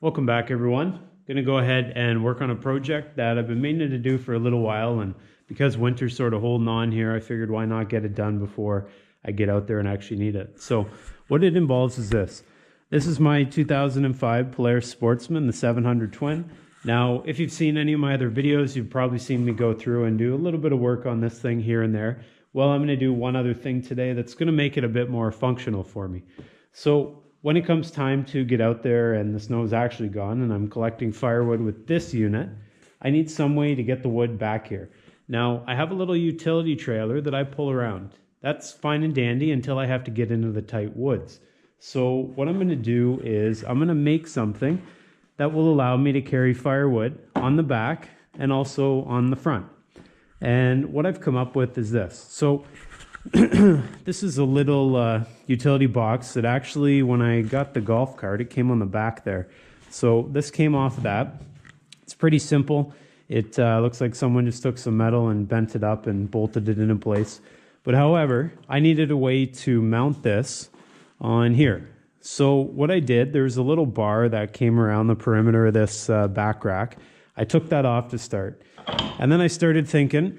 Welcome back, everyone. Going to go ahead and work on a project that I've been meaning to do for a little while, and because winter's sort of holding on here, I figured why not get it done before I get out there and actually need it. So what it involves is this. This is my 2005 Polaris Sportsman, the 700 Twin. Now, if you've seen any of my other videos, you've probably seen me go through and do a little bit of work on this thing here and there. Well, I'm going to do one other thing today that's going to make it a bit more functional for me. So when it comes time to get out there and the snow is actually gone and I'm collecting firewood with this unit, I need some way to get the wood back here. Now, I have a little utility trailer that I pull around. That's fine and dandy until I have to get into the tight woods. So what I'm going to do is I'm going to make something that will allow me to carry firewood on the back and also on the front. And what I've come up with is this. So this is a little utility box that actually, when I got the golf cart, it came on the back there. So this came off of that. It's pretty simple. It looks like someone just took some metal and bent it up and bolted it into place. But however, I needed a way to mount this on here. So what I did, there's a little bar that came around the perimeter of this back rack. I took that off to start. And then I started thinking,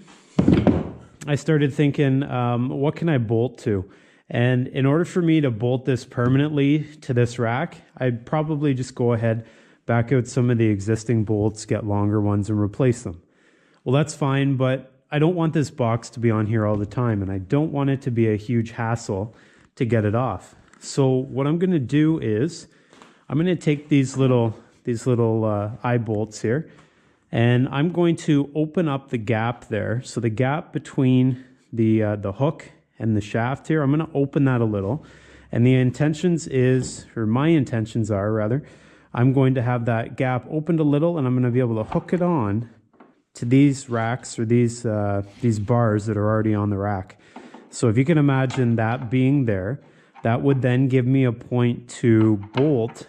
what can I bolt to? And in order for me to bolt this permanently to this rack, I'd probably just go ahead, back out some of the existing bolts, get longer ones and replace them. Well, that's fine, but I don't want this box to be on here all the time, and I don't want it to be a huge hassle to get it off. So what I'm going to do is I'm going to take these little eye bolts here, and I'm going to open up the gap there. So the gap between the hook and the shaft here, I'm going to open that a little. And my intentions are rather, I'm going to have that gap opened a little, and I'm going to be able to hook it on to these racks or these bars that are already on the rack. So if you can imagine that being there, that would then give me a point to bolt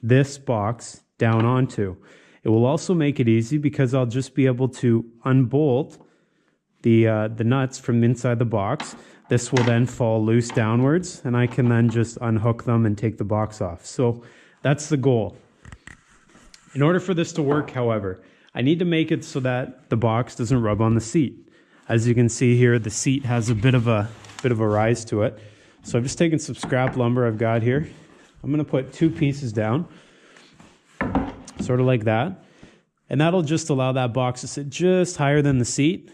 this box down onto. It will also make it easy because I'll just be able to unbolt the nuts from inside the box. This will then fall loose downwards, and I can then just unhook them and take the box off. So that's the goal. In order for this to work, however, I need to make it so that the box doesn't rub on the seat. As you can see here, the seat has a bit of a rise to it. So I've just taken some scrap lumber I've got here. I'm going to put 2 pieces down, sort of like that. And that'll just allow that box to sit just higher than the seat.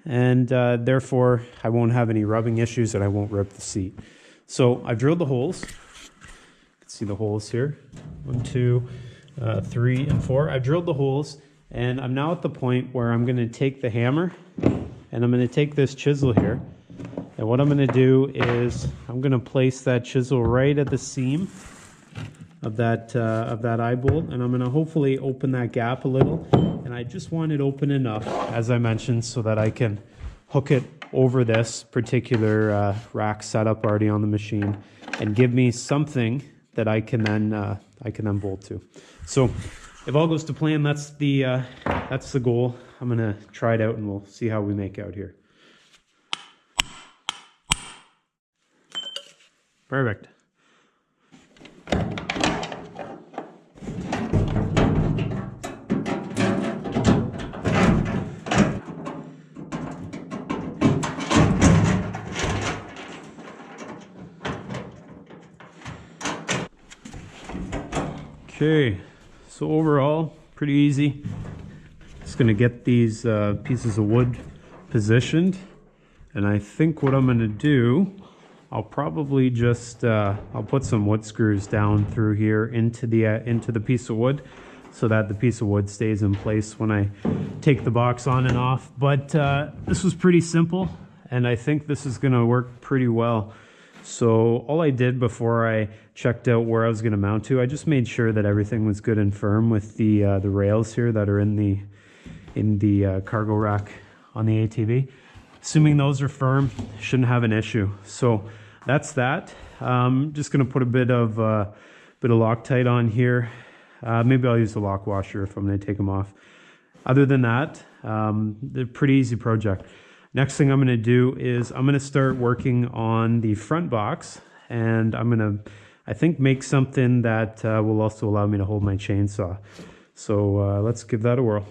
And therefore, I won't have any rubbing issues and I won't rip the seat. So I've drilled the holes. You can see the holes here. 1, 2, 3, and 4. I've drilled the holes, and I'm now at the point where I'm going to take the hammer and I'm going to take this chisel here. And what I'm going to do is I'm going to place that chisel right at the seam of that eye bolt, and I'm going to hopefully open that gap a little. And I just want it open enough, as I mentioned, so that I can hook it over this particular rack setup already on the machine, and give me something that I can then bolt to. So if all goes to plan, that's the goal. I'm going to try it out, and we'll see how we make out here. Perfect. Okay, so overall, pretty easy. Just gonna get these pieces of wood positioned, and I think what I'm gonna do, I'll probably just I'll put some wood screws down through here into the piece of wood, so that the piece of wood stays in place when I take the box on and off. But this was pretty simple, and I think this is gonna work pretty well. So all I did before I checked out where I was going to mount to, I just made sure that everything was good and firm with the rails here that are in the cargo rack on the ATV. Assuming those are firm, shouldn't have an issue. So that's that. Just going to put a bit of Loctite on here. Maybe I'll use the lock washer if I'm going to take them off. Other than that, they're a pretty easy project. Next thing I'm going to do is I'm going to start working on the front box, and I I think make something that will also allow me to hold my chainsaw. So let's give that a whirl.